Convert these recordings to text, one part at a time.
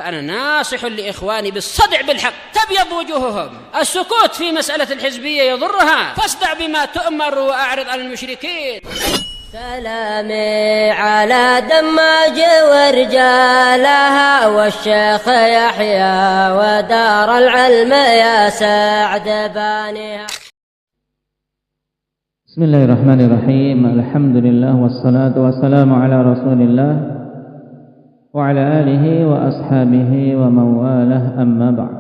فأنا ناصح لإخواني بالصدع بالحق تبيض وجوههم. السكوت في مسألة الحزبية يضرها، فاصدع بما تؤمر وأعرض عن المشركين. سلامي على دماج ورجالها والشيخ يحيى ودار العلم يا سعد بانيها. بسم الله الرحمن الرحيم. الحمد لله والصلاة والسلام على رسول الله وعلى آله وأصحابه ومن والاه, amma ba'd.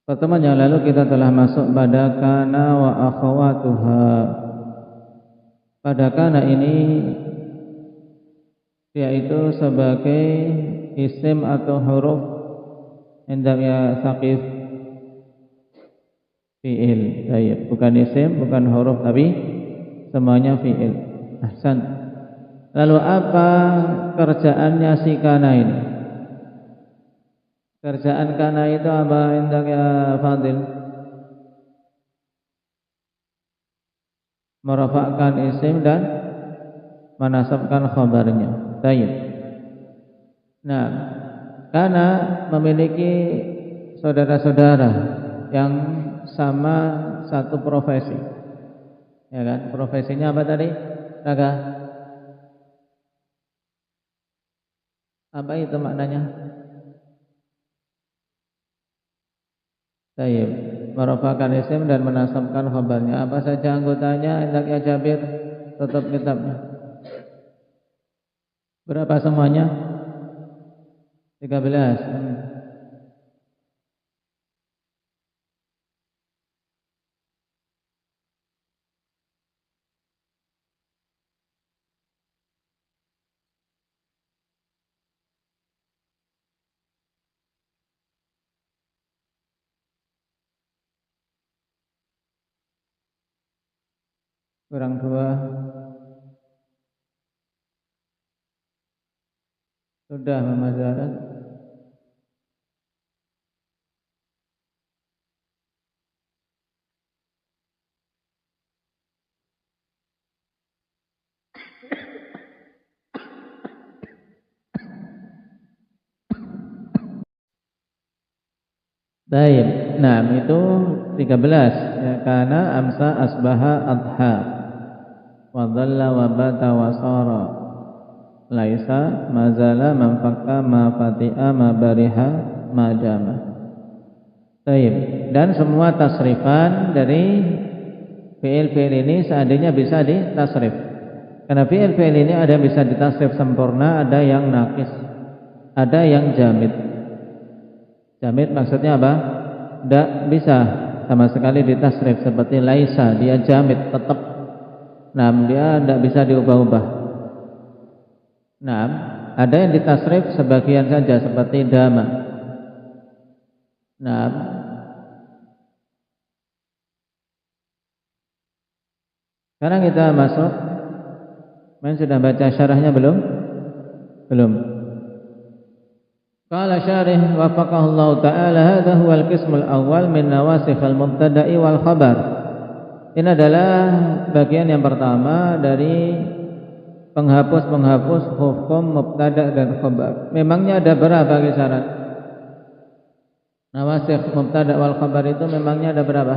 Pertemuan yang lalu kita telah masuk pada kana wa akhawatuha. Pada kana ini yaitu sebagai isim atau huruf hendaknya saqif fi'il. Bukan isim, bukan huruf, tapi semuanya fi'il. Ahsan. Lalu apa kerjaannya si kana ini? Kerjaan kana itu apa hendaknya Fadil? Merafa'kan isim dan menasabkan khabarnya. Baik. Nah, kana memiliki saudara-saudara yang sama satu profesi. Ya kan? Profesinya apa tadi? Raga? Apa itu maknanya? Baik. Merafa'kan isim dan menasabkan khabarnya. Apa saja anggotanya? Hendaknya Jabir tutup kitabnya. Berapa semuanya? 13. Kurang 2. Sudah memazaran. Baik. Nah, itu 13 ya, karena amsa asbaha adha wa dhalla wa bata wa sara laisa mazala man fakka ma fati'a ma bariha ma jama. Baik. Dan semua tasrifan dari fi'il-fi'il ini seandainya bisa ditasrif. Karena fi'il-fi'il ini ada yang bisa ditasrif sempurna, ada yang naqis, ada yang jamid. Jamid maksudnya apa? Tidak bisa sama sekali ditasrif seperti laisa, dia jamid tetap. Nah, dia tidak bisa diubah-ubah. Nah, ada yang ditasrif sebagian saja seperti dama. Nah, sekarang kita masuk. Sudah baca syarahnya belum? Belum. Qala syarih wafaqahullahu ta'ala, hadha huwa al-qism al-awwal min nawasikh al-mubtada'i wal khabar. Ini adalah bagian yang pertama dari penghapus-penghapus hukum mubtada' dan khabar. Memangnya ada berapa kisaran? Nawasikh mubtada' wal khabar itu memangnya ada berapa?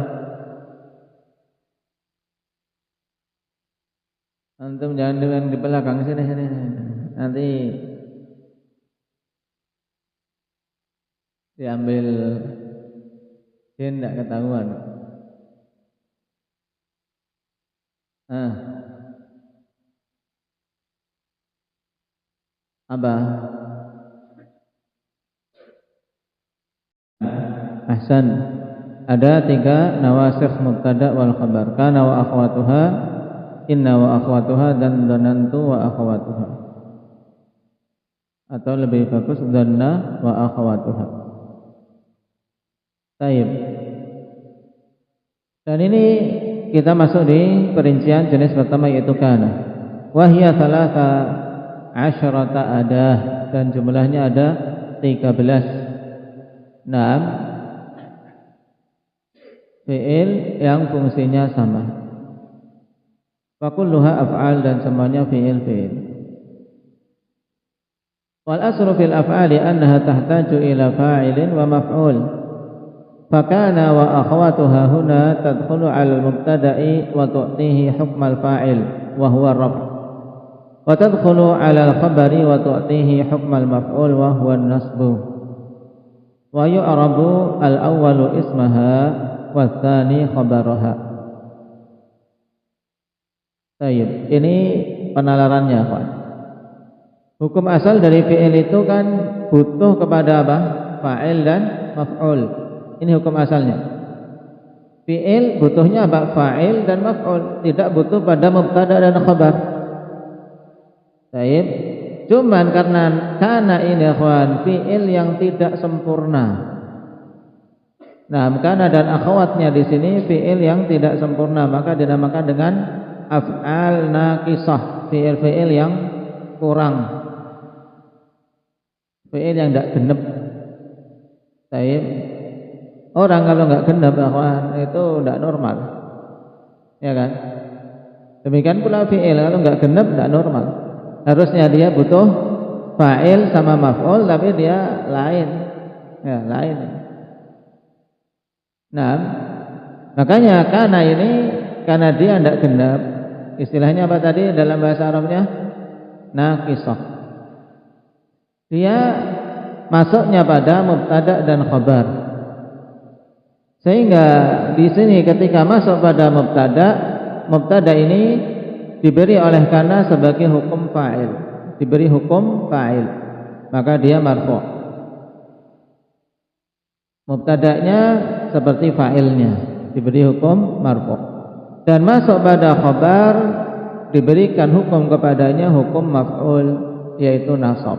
Antum jangan dengan di belakang sini. Nanti diambil jin tidak ketahuan. Apa? Ahsan. Ada 3 nawasikh mubtada wal khabar. Kana wa akhwatuha, inna wa akhwatuha, dan dhanantu wa akhwatuha. Atau lebih bagus dhanna wa akhwatuha. Baik. Dan ini kita masuk di perincian jenis pertama yaitu kana. Wahya thalatha asyrata adah, dan jumlahnya ada 13. Nah, fi'il yang fungsinya sama. Wa kulluha af'al, dan semuanya fi'il. Wal aslu fil af'ali annaha tahtaju ila fa'ilin wa maf'ul. Fakana wa akhawatuha huna tadkhulu 'ala al-mubtada'i wa tu'tihi hukm al-fa'il wa huwa ar-raf'. Wa tadkhulu 'ala al-khabari wa tu'tihi hukm al-maf'ul wa huwa an-nasbu. Wa yu'rabu al-awwalu ismaha wa tsani khabaraha. Baik, ini penalarannya, Pak. Hukum asal dari fi'il itu kan butuh kepada apa? Fa'il dan maf'ul. Ini hukum asalnya. Fi'il butuhnya apa? Fa'il dan maf'ul, tidak butuh pada mubtada dan khabar. Baik. Cuman karena ini ikhwan fi'il yang tidak sempurna. Nah, kana dan akhwatnya di sini fi'il yang tidak sempurna, maka dinamakan dengan af'al naqisah, fi'il-fi'il yang kurang. Fi'il yang tidak genep. Baik. Orang kalau nggak genep itu tidak normal, ya kan? Demikian pula fi'il kalau nggak genep tidak normal. Harusnya dia butuh fa'il sama maf'ul, tapi dia lain, ya lain. Nah, makanya karena dia tidak genep, istilahnya apa tadi dalam bahasa Arabnya? Naqisah. Dia masuknya pada mubtada dan khabar. Sehingga di sini ketika masuk pada mubtada ini diberi oleh kana sebagai hukum fa'il, diberi hukum fa'il, maka dia marfu'. Mubtada'nya seperti fa'ilnya, diberi hukum marfu'. Dan masuk pada khabar diberikan hukum kepadanya hukum maf'ul, yaitu nasab.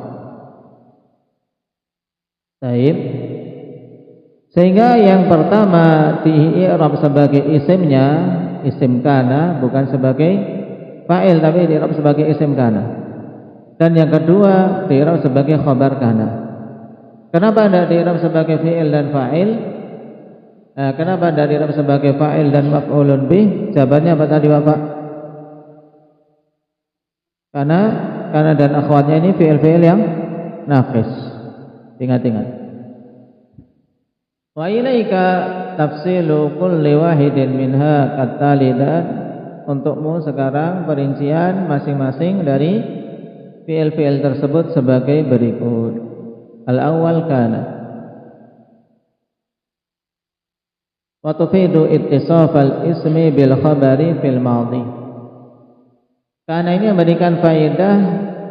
Baik. Sehingga yang pertama di i'rab sebagai isimnya, isim kana, bukan sebagai fa'il tapi di i'rab sebagai isim kana. Dan yang kedua di i'rab sebagai khabar kana. Kenapa tidak di i'rab sebagai fi'il dan fa'il? Kenapa tidak di i'rab sebagai fa'il dan maf'ulun bih? Jawabannya apa tadi Bapak? Karena dan akhwatnya ini fi'il-fi'il yang naqis. Ingat-ingat. Wa ilaika tafsilu kulli wahidin minha kattali, dan untukmu sekarang perincian masing-masing dari fi'il-fi'il tersebut sebagai berikut. Al-awwal kana. Wa tufidu ittisaf al-ismi bil khabari fil madhi. Kana ini memberikan faedah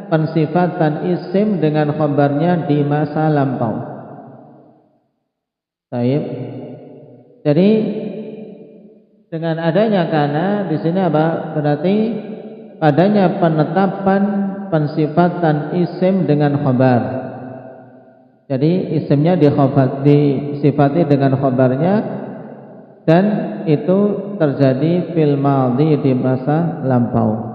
pensifatan isim dengan khabarnya di masa lampau. Baik. Jadi dengan adanya kana di sini apa? Berarti adanya penetapan pensifatan isim dengan khabar. Jadi isimnya disifati dengan khabarnya, dan itu terjadi fil madhi di masa lampau.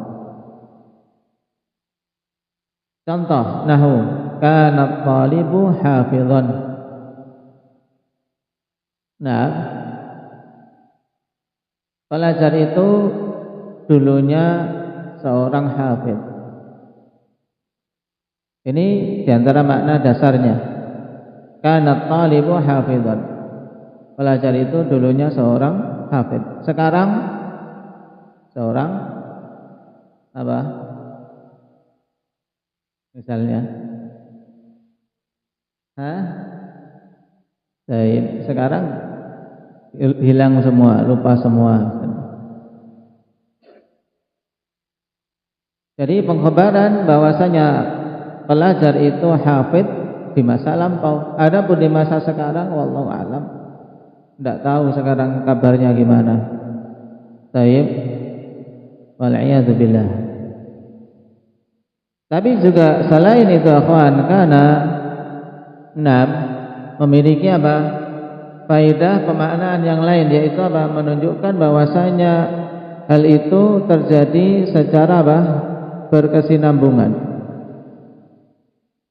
Contoh nahu kana talibu hafizan. Nah, pelajar itu dulunya seorang hafiz. Ini diantara makna dasarnya. Kana talibu hafizan. Pelajar itu dulunya seorang hafiz. Sekarang seorang apa? Misalnya, Baik, sekarang hilang semua, lupa semua. Jadi pengkhabaran bahwasanya pelajar itu hafid di masa lampau. Adapun di masa sekarang, wallahu alam, tidak tahu sekarang kabarnya gimana. Baik, wal'iyadzubillah. Tapi juga selain itu akhwan, karena memiliki apa? Faedah pemaknaan yang lain, yaitu apa? Menunjukkan bahwasanya hal itu terjadi secara apa? Berkesinambungan.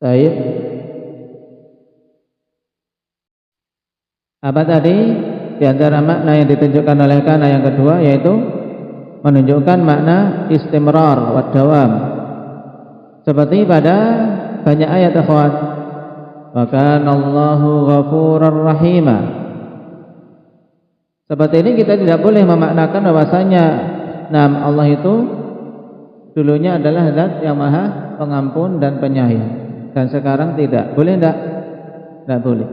Baik. Apa tadi? Di antara makna yang ditunjukkan oleh kana yang kedua, yaitu menunjukkan makna istimrar wa dawam. Seperti pada banyak ayat akhwat. Wa kana Allahu ghafurar rahima. Seperti ini kita tidak boleh memaknakan bahwasanya Allah itu dulunya adalah zat yang maha pengampun dan penyayang dan sekarang tidak. Boleh enggak? Tidak boleh.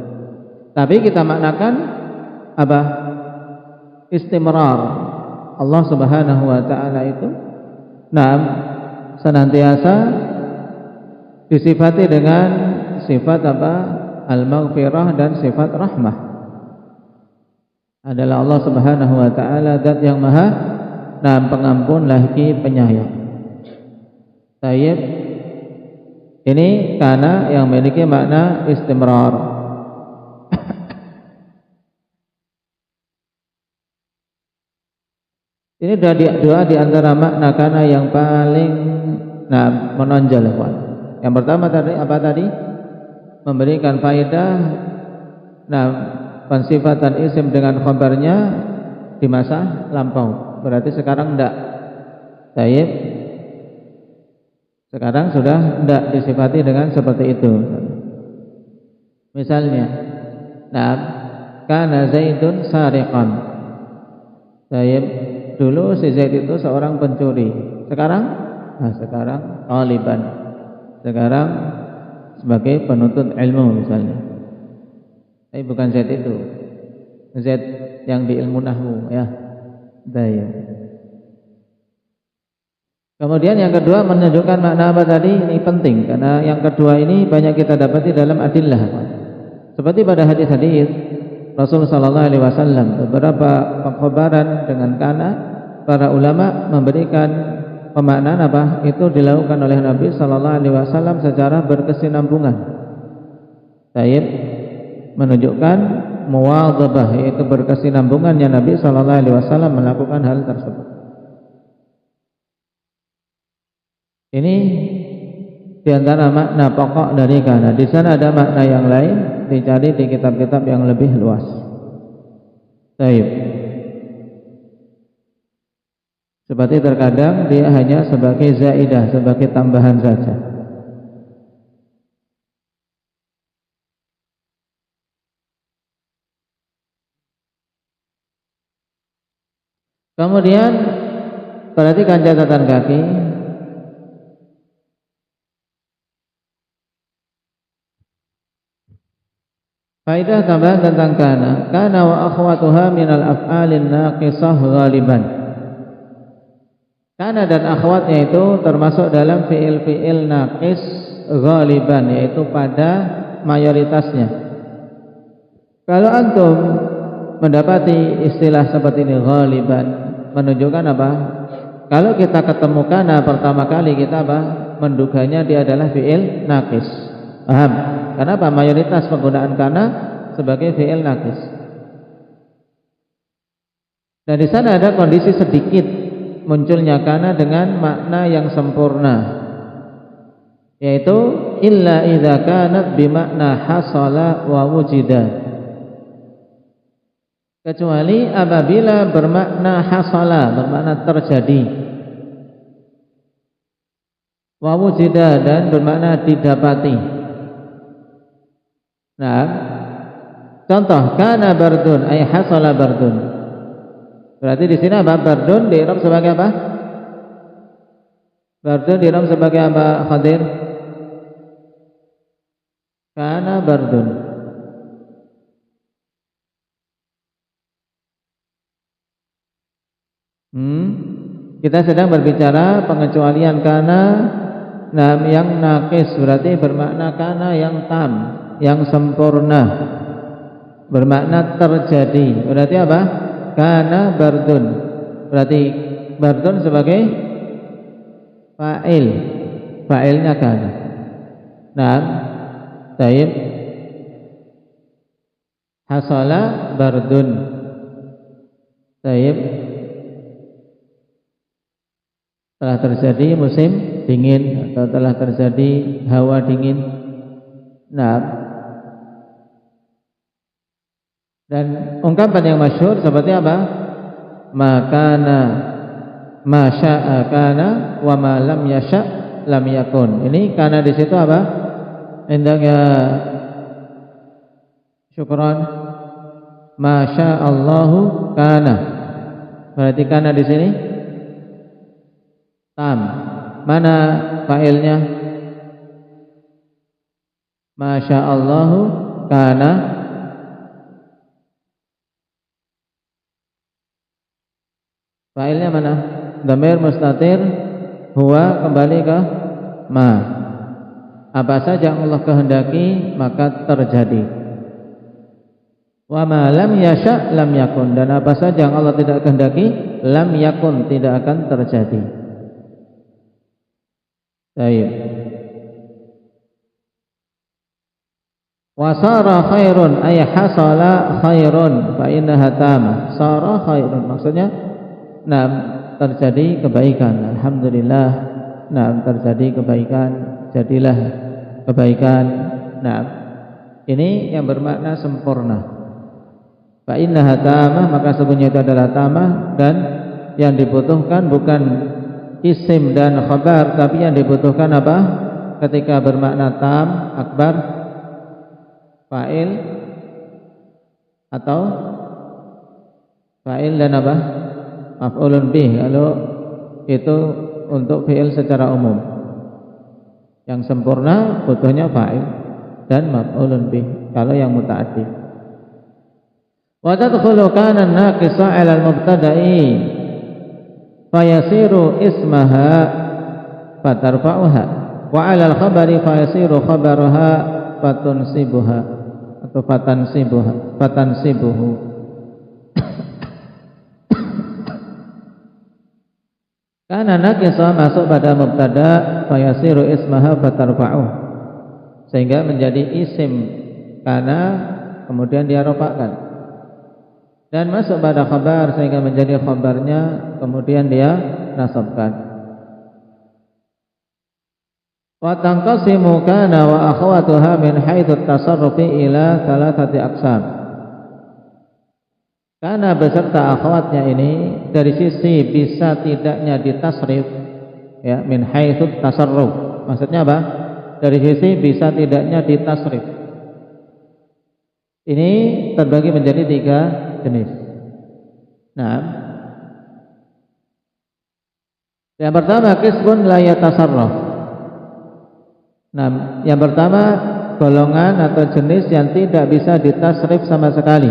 Tapi kita maknakan apa? Istimrar. Allah Subhanahu wa taala itu senantiasa disifati dengan sifat apa? Al-maghfirah dan sifat rahmah. Adalah Allah Subhanahu wa taala zat yang maha pengampun lagi penyayang. Tayyib. Ini kana yang memiliki makna istimrar. Ini dua di antara makna kana yang paling menonjol. Yang pertama tadi apa tadi? Memberikan faedah pensifatan isim dengan khabarnya di masa lampau. Berarti sekarang enggak. Tayyib. Sekarang sudah tidak disifati dengan seperti itu. Misalnya, kana Zaidun sariqan. Tayyib, dulu si Zaid itu seorang pencuri. Sekarang, sekarang taliban. Sekarang sebagai penuntut ilmu misalnya. Tapi bukan Zaid itu. Zaid yang di ilmu nahwu ya. Tayyib. Kemudian yang kedua menunjukkan makna apa tadi? Ini penting karena yang kedua ini banyak kita dapati dalam adillah. Seperti pada hadis-hadis Rasulullah sallallahu alaihi wasallam beberapa pengkhabaran dengan kana, para ulama memberikan pemaknaan apa? Itu dilakukan oleh Nabi sallallahu alaihi wasallam secara berkesinambungan. Tayyib, menunjukkan muwadhabah, yaitu berkesinambungannya Nabi sallallahu alaihi wasallam melakukan hal tersebut. Ini diantara makna pokok dari kana. Di sana ada makna yang lain, dicari di kitab-kitab yang lebih luas. Baik. Seperti terkadang dia hanya sebagai zaidah, sebagai tambahan saja. Kemudian perhatikan catatan kaki. Faedah tambahan tentang kana wa akhwatuha minal af'alin naqisah ghaliban. Kana dan akhwatnya itu termasuk dalam fi'il-fi'il naqis ghaliban, yaitu pada mayoritasnya. Kalau antum mendapati istilah seperti ini ghaliban, menunjukkan apa? Kalau kita ketemu kana pertama kali, kita apa? Menduganya dia adalah fi'il naqis. Paham? Kenapa? Mayoritas penggunaan kana sebagai fi'il naqis. Dan di sana ada kondisi sedikit munculnya kana dengan makna yang sempurna, yaitu illa idza kanat bimakna hasala wa wujida. Kecuali apabila bermakna hasala, bermakna terjadi, wa wujida, dan bermakna didapati. Contoh kana bardun ay hasala bardun. Berarti di sini apa? Bardun di i'rab sebagai apa? Bardun di i'rab sebagai apa, Khadir? Kana bardun. Kita sedang berbicara pengecualian kana yang naqis, berarti bermakna kana yang tam, yang sempurna, bermakna terjadi. Berarti apa? Kana bardun. Berarti bardun sebagai fa'il, fa'ilnya kana. Taib hasala bardun. Taib, telah terjadi musim dingin atau telah terjadi hawa dingin. Dan ungkapan yang masyhur seperti apa? Makana ma syaa kana wa ma lam yasha lam yakun. Ini karena di situ apa? indaka syukran masyaallahu kana. Berarti kana di sini tam. Mana fa'ilnya? Masyaallahu kana. Fa'ilnya mana? Dhamir mustatir huwa kembali ke ma. Apa saja yang Allah kehendaki maka terjadi. Wa ma lam yasha lam yakun, dan apa saja yang Allah tidak kehendaki lam yakun, tidak akan terjadi. Baik. Wa sara khairun ay hasala khairun fa innaha tamah. Sara khairun maksudnya nah terjadi kebaikan. Alhamdulillah. Nah terjadi kebaikan, jadilah kebaikan. Nah ini yang bermakna sempurna. Fa innaha tamah, maka sesungguhnya itu adalah tamah, dan yang dibutuhkan bukan isim dan khabar, tapi yang dibutuhkan apa? Ketika bermakna tam, akbar, fa'il atau fa'il dan apa? Maf'ulun bih. Kalau itu untuk fi'il secara umum. Yang sempurna butuhnya fa'il dan maf'ulun bih. Kalau yang muta'addi. Wa tadkhulu kana naqisa 'ala al-mubtada'i fayasiru ismaha fatarfa'uha wa 'ala al-khabari fayasiru khabaraha fatunsibuha atau fatansibuhu. Karena naqisa masuk pada mubtada fayasiru ismaha fatarfa'uh, sehingga menjadi isim karena kemudian dia rafa'kan, dan masuk pada khabar sehingga menjadi khabarnya kemudian dia nasabkan. Wa tanqasimu kana wa akhawatuha min haitsu tasarrufi ila thalathati aqsam. Kana beserta akhwatnya ini dari sisi bisa tidaknya ditasrif, ya, min haitsu tasarruf. Maksudnya apa? Dari sisi bisa tidaknya ditasrif. Ini terbagi menjadi 3 jenis. Nah, yang pertama qismun la yatasarraf. Nah, yang pertama golongan atau jenis yang tidak bisa ditasrif sama sekali.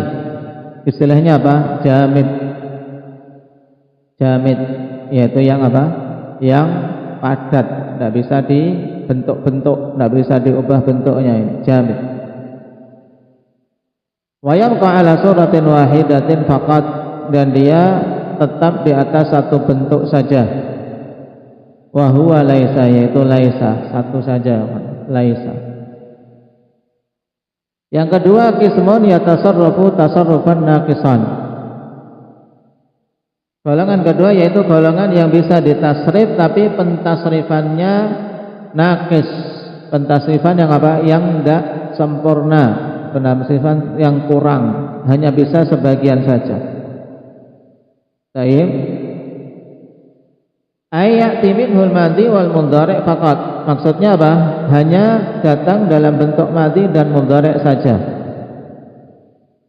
Istilahnya apa? Jamid. Jamid yaitu yang apa? Yang padat, tidak bisa dibentuk-bentuk, tidak bisa diubah bentuknya, ini jamid. Wa yabqa ala suratin wahidatin faqat, dan dia tetap di atas satu bentuk saja. Wa huwa laisa, yaitu laisa, satu saja, laisa. Yang kedua qismun yatasarrafu tasarrufan naqisan. Golongan kedua yaitu golongan yang bisa ditasrif tapi pentasrifannya naqis. Pentasrifan yang apa? Yang tidak sempurna, pentasrifan yang kurang, hanya bisa sebagian saja. Baik. Ayat minhul madhi wal mudhari' faqat. Maksudnya apa? Hanya datang dalam bentuk madhi dan mudhari' saja.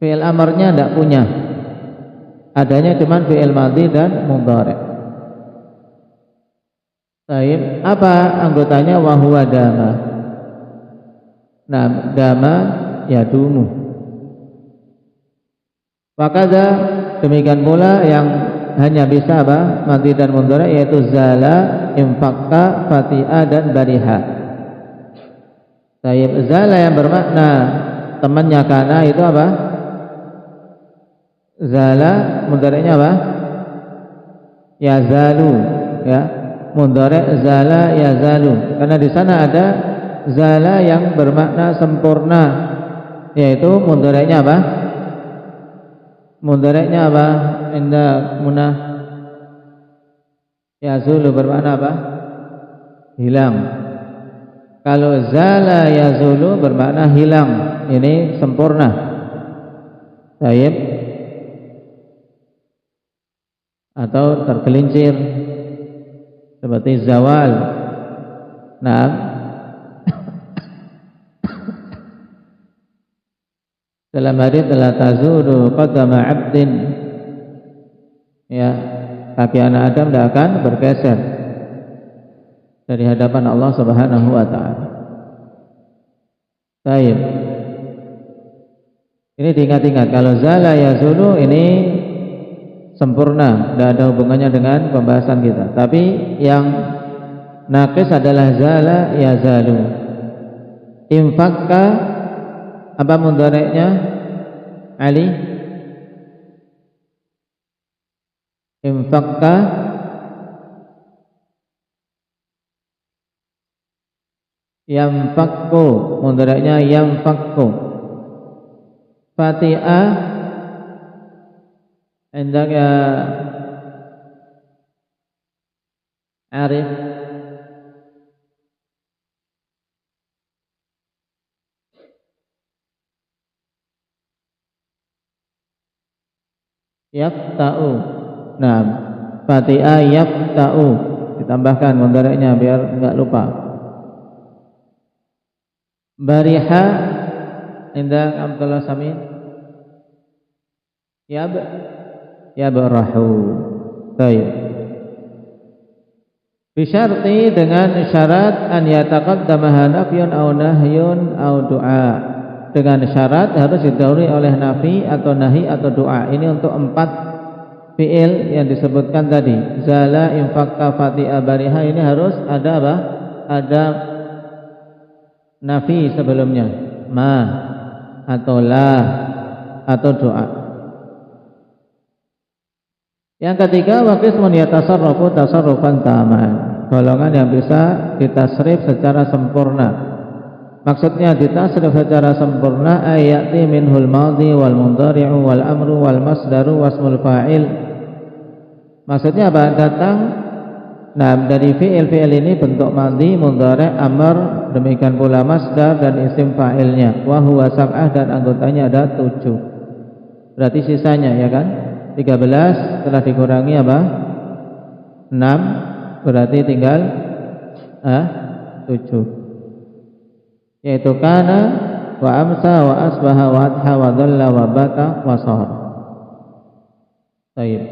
Fi'il amarnya tidak punya. Adanya cuma fi'il madhi dan mudhari'. Baik, apa anggotanya? Wa huwa dama. Nah, dama yadumu. Fakadha, demikian pula yang hanya bisa apa? Madhi dan mudhari', yaitu zala, infaqqa, fati'a dan bariha. Baik, zala yang bermakna temannya kana itu apa? Zala, mudhari'nya apa? Yazalu, ya. Mudhari' zala yazalu. Karena di sana ada zala yang bermakna sempurna, yaitu mudhari'nya apa? Mudhari'nya apa? Indah munah. Yazulu bermakna apa? Hilang. Kalau zala yazulu bermakna hilang, ini sempurna. Baik. Atau tergelincir seperti zawal. Nah, dalam hadis la tazulu qadama 'abdin, ya, kaki anak Adam tidak akan bergeser dari hadapan Allah Subhanahu wa taala. Baik. Ini diingat-ingat, kalau zala yazulu ini sempurna, tidak ada hubungannya dengan pembahasan kita. Tapi yang naqis adalah zala yazalu. Infakka, apa mudhari'nya? Ali? Infakka yamfakku, mudhari'nya yamfakku. Fati'a indak ya Arif. Yafta'u. Nah, Fati'a yafta'u, ditambahkan mudhari'nya biar enggak lupa. Bariha indak Abdullah Samin. Yabrahu. Baik. Bisyarti, dengan syarat an yataqaddamaha nafyun aw nahyun aw du'a. Dengan syarat harus didahului oleh nafi atau nahi atau doa. Ini untuk 4 fi'il yang disebutkan tadi. Zala, infakka, fati'a, bariha, ini harus ada apa? Ada nafi sebelumnya, ma atau la atau doa. Yang ketiga, wa qismun yatasarrafu tasarrufan taman, golongan yang bisa ditasrif secara sempurna. Maksudnya ditasrif secara sempurna ayati minhul madhi wal mudhari'u wal amru wal masdaru wasmul fa'il. Maksudnya apa? Datang dari fi'il-fi'il ini bentuk madhi, mudhari', amr, demikian pula masdar dan isim fa'ilnya. Wa huwa sab'ah, dan anggotanya ada 7. Berarti sisanya, ya kan? 13 telah dikurangi apa? 6, berarti tinggal 7. Yaitu kana wa amsa wa asbaha wa adha wa dhalla wa bata wa sahar. Baik.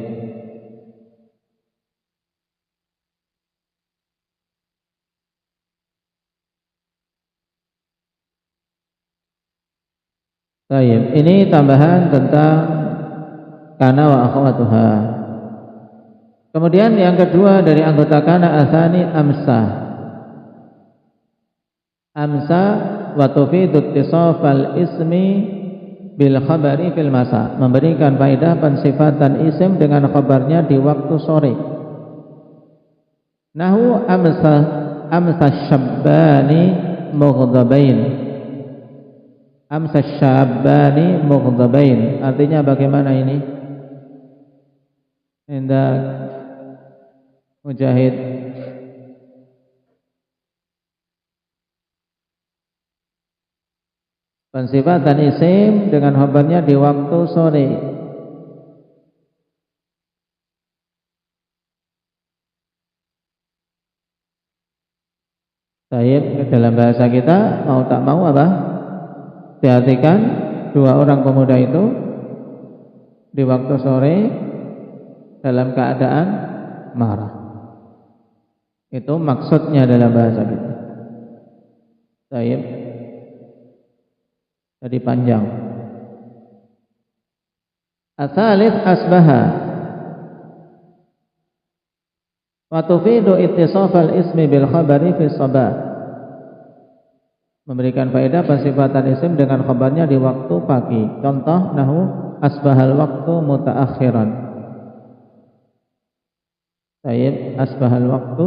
Baik, ini tambahan tentang kana wa akhwatuha. Kemudian yang kedua dari anggota kana asani amsa. Amsa wa tufidu ittisafal ismi bil khabari fil masa, memberikan faedah pensifatan isim dengan khabarnya di waktu sore. Nahu amsa syabbani mughdabain. Amsa syabbani mughdabain, artinya bagaimana ini? Hendak Mujahid. Pensifatan isim dengan khabarnya di waktu sore. Baik, dalam bahasa kita mau tak mau apa? Perhatikan, 2 orang pemuda itu di waktu sore dalam keadaan marah. Itu maksudnya dalam bahasa kita. Baik. Jadi panjang. Atsalits asbaha wa tufidu ittisafal ismi bil khabari fi sabah, memberikan faedah pensifatan isim dengan khabarnya di waktu pagi. Contoh nahu asbahal waktu mutaakhiran. Baik, asbahal waktu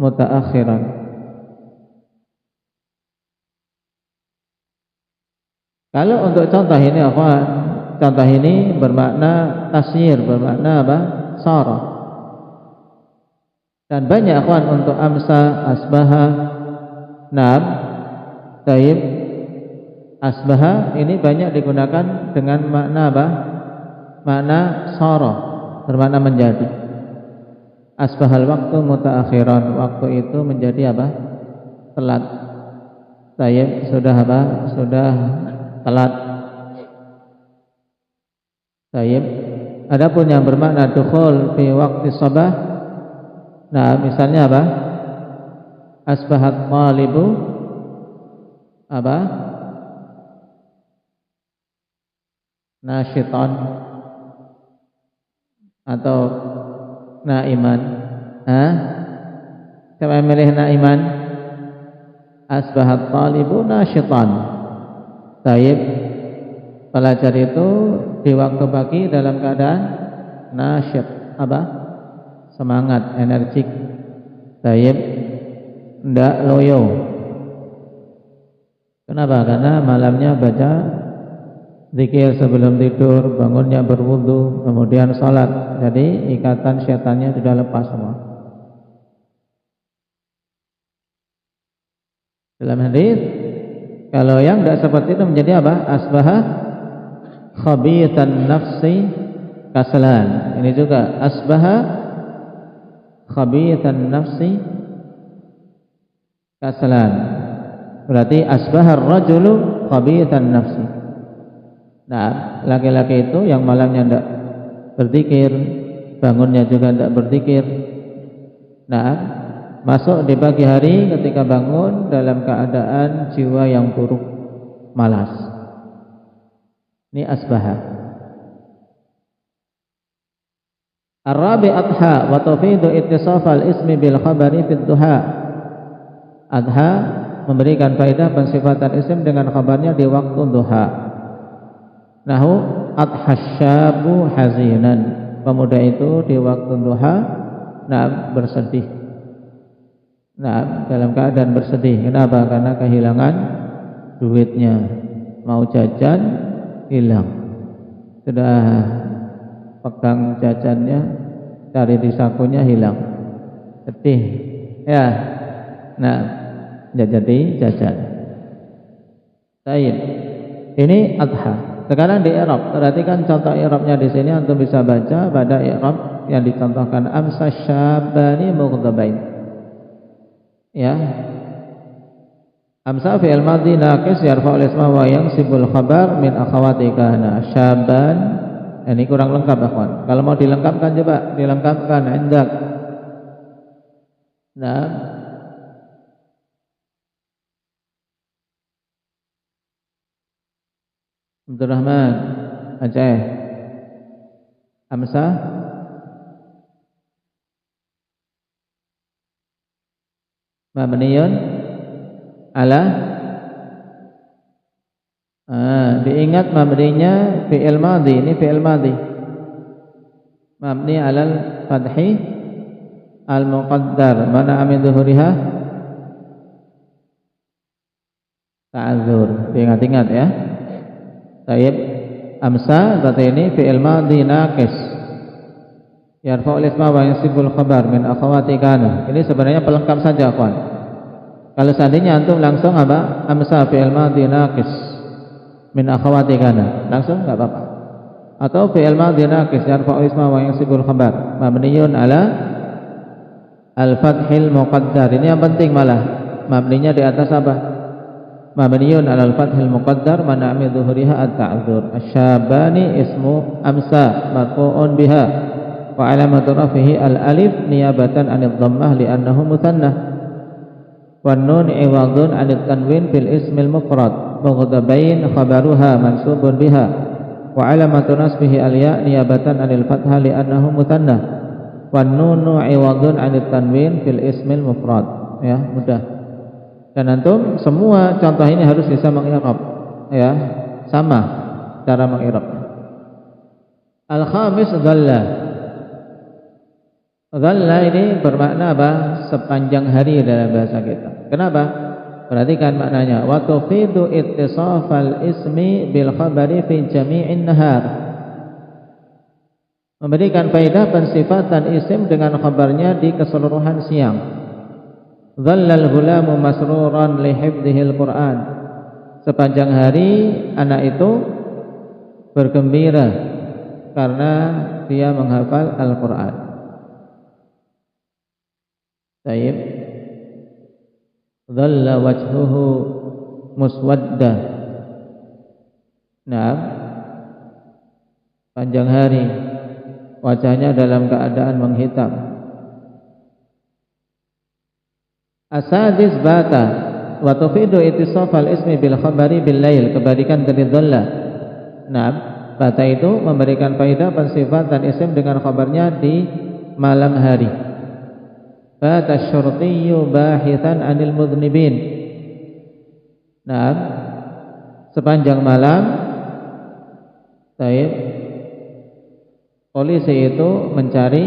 mutaakhiran. Kalau untuk contoh ini akhwan, contoh ini bermakna tasyir, bermakna apa? Sara. Dan banyak akhwan untuk amsa, asbaha, nab, taib, asbaha ini banyak digunakan dengan makna apa? Makna sara, bermakna menjadi. Asbahal waktu mutaakhiran, waktu itu menjadi apa? Telat. Taib, sudah apa? Sudah telat. Taib. Adapun yang bermakna dukhul fi waqti sabah, nah misalnya apa? Asbahat talibu apa? Nasyitan atau naiman. Siapa yang milih naiman? Asbahat talibu nasyitan. Taib. Pelajar itu di waktu pagi dalam keadaan nasyid, apa? Semangat, energik. Taib, ndak loyo. Kenapa? Karena malamnya baca zikir sebelum tidur, bangunnya berwudu, kemudian salat. Jadi ikatan syaitannya sudah lepas semua. Dalam hadis, kalau yang tidak seperti itu menjadi apa? Asbaha khabithan nafsi kasalan. Ini juga asbaha khabithan nafsi kasalan. Berarti asbaha ar-rajulu khabithan nafsi. Nah, laki-laki itu yang malamnya tidak berzikir, bangunnya juga tidak berzikir. Nah, masuk di pagi hari ketika bangun dalam keadaan jiwa yang buruk, malas. Ini asbaha. Ar-rabi adha wa tufidu ittisaf al-ismi bil khabari fid duha. Adha memberikan faedah pensifatan isim dengan khabarnya di waktu duha. Nahu adha syabu hazinan. Pemuda itu di waktu duha bersedih. Dalam keadaan bersedih. Kenapa? Karena kehilangan duitnya. Mau jajan hilang, sudah pegang jajannya, cari di sakunya hilang, sedih ya. Nah, jadi jajan. Baik, ini adha. Sekarang di i'rab, perhatikan contoh i'rabnya di sini. Antum bisa baca pada i'rab yang dicontohkan amsa syabani mughdabain. Ya. Amsa fi'il madhi naqis yarfa'ul isma wa yansibul khabar min akhawati kana. Syaban, ini kurang lengkap akhwan. Kalau mau dilengkapkan coba dilengkapkan indak. Nah, Abdurrahman Aceh. Amsa mabniyun ala diingat mabninya fi'il madhi. Ini fi'il madhi mabni alal fathi al muqaddar mana amin zuhuriha ta'adzur. Ingat-ingat ya. Taib. Amsa berarti ini fi'il madhi naqis yarfa'ul isma wa yansibul khabar min akhawati kana. Ini sebenarnya pelengkap saja kawan. Kalau seandainya antum langsung apa? Amsa fi'il madhi naqis min akhawati kana, langsung enggak apa-apa. Atau fi'il madhi naqis yarfa'u isma wa yansibul khabar mabniyun ala al-fathil muqaddar. Ini yang penting malah. Mabninya di atas apa? Mabniyun ala al-fathil muqaddar mana min dhuhuriha at-ta'dzur. Asyabani ismu amsa marfu'un biha wa alamatu rafihi al-alif niyabatan 'anil dhammah li'annahu mutsanna. Wan nun iwadun 'anil tanwin fil ismil mufrad mughdabain khabaruha mansubun biha wa alamatu nasbihi al-ya niyabatan 'anil fathah li'annahu mutsanna. Wan nunu iwadun 'anil tanwin fil ismil mufrad. Ya, mudah. Dan antum semua contoh ini harus bisa mengi'rab. Ya, sama cara mengi'rabnya. Al-khamis dhalla. Dhalla ini bermakna apa? Sepanjang hari dalam bahasa kita. Kenapa? Perhatikan maknanya. Wa tufidu ittisafal ismi bil khabari fi jami'in nahar. Memberikan faedah pensifatan isim dengan khabarnya di keseluruhan siang. Dhallal ghulamu masruran li hifdzihil Qur'an. Sepanjang hari anak itu bergembira karena dia menghafal Al-Qur'an. Taib. Dhalla wajhuhu muswadda. Nah, panjang hari, wajahnya dalam keadaan menghitam. Asadis bata wa tufidu ittisaf al-ismi bil khabari bil lail, kebalikan dari dhalla. Nah, bata itu memberikan faedah pensifatan isim dengan khabarnya di malam hari. Bata syurtiyyu bahithan 'anil mudhnibin. Nah, sepanjang malam polisi itu mencari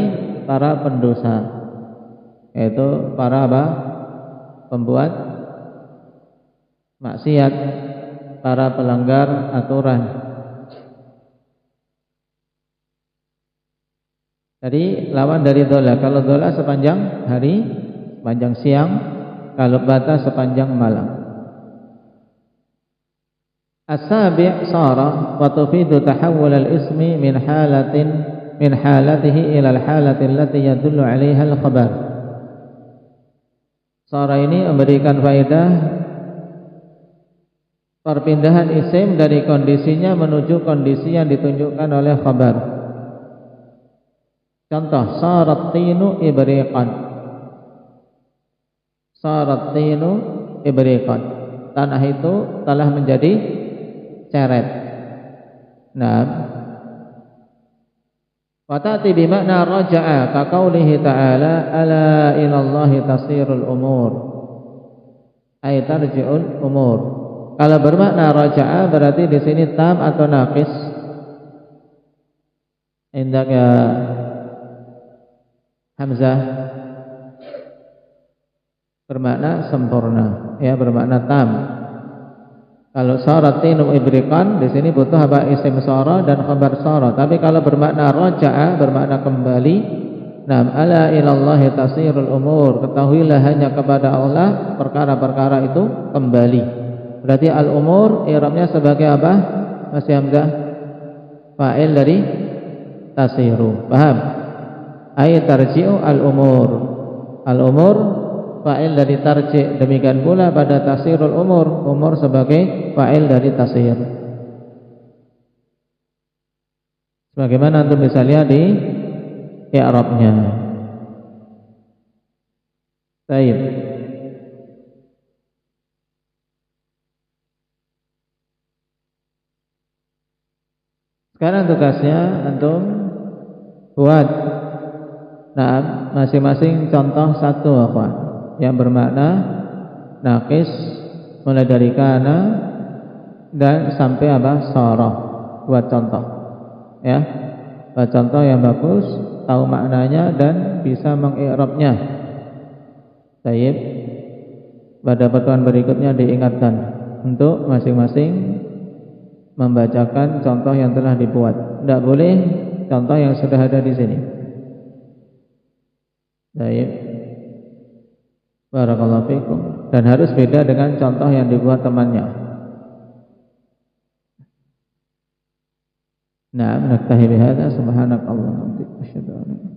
para pendosa, yaitu para pembuat maksiat, para pelanggar aturan. Jadi lawan dari dola. Kalau dola sepanjang hari, sepanjang siang. Kalau bata sepanjang malam. As-sabi' sara wa tufidu tahawul al-ismi min halatihi ila al-halati allati yadullu 'alaiha al-khabar. Sara ini memberikan faedah perpindahan isim dari kondisinya menuju kondisi yang ditunjukkan oleh khabar. Contoh, sarat tinu ibriqan. Sarat tinu ibriqan. Tanah itu telah menjadi ceret. Nah, watati bimakna raja'a ka qaulihi ta'ala ala ilallahi tasirul umur, ay tarji'ul umur. Kalau bermakna raja'a berarti di sini tam atau naqis. Indaka hamzah bermakna sempurna, ya, bermakna tam. Kalau saratinu ibriqan di sini butuh apa? Isim sara dan khabar sara. Tapi kalau bermakna raja'a, bermakna kembali. Nam ala ilallahi tasirul umur. Ketahuilah hanya kepada Allah perkara-perkara itu kembali. Berarti al-umur i'rabnya sebagai apa? Masih hamzah? Fa'il dari tasiru. Paham? Ay tarji'u al-umur. Al-umur fa'il dari tarji'. Demikian pula pada tasirul umur, umur sebagai fa'il dari tasir. Sebagaimana antum bisa lihat di i'rabnya. Baik. Sekarang tugasnya antum buat masing-masing contoh satu yang bermakna naqis mulai dari kana dan sampai sarah. Buat contoh, ya, buat contoh yang bagus, tahu maknanya dan bisa mengi'rabnya. Baik. Pada pertemuan berikutnya diingatkan untuk masing-masing membacakan contoh yang telah dibuat. Tidak boleh contoh yang sudah ada di sini. Baik. Barakallahu fikum. Dan harus beda dengan contoh yang dibuat temannya. Nah, naktahi bihadza subhanakallahumma wa bihamdika asyhadu an la ilaha illa anta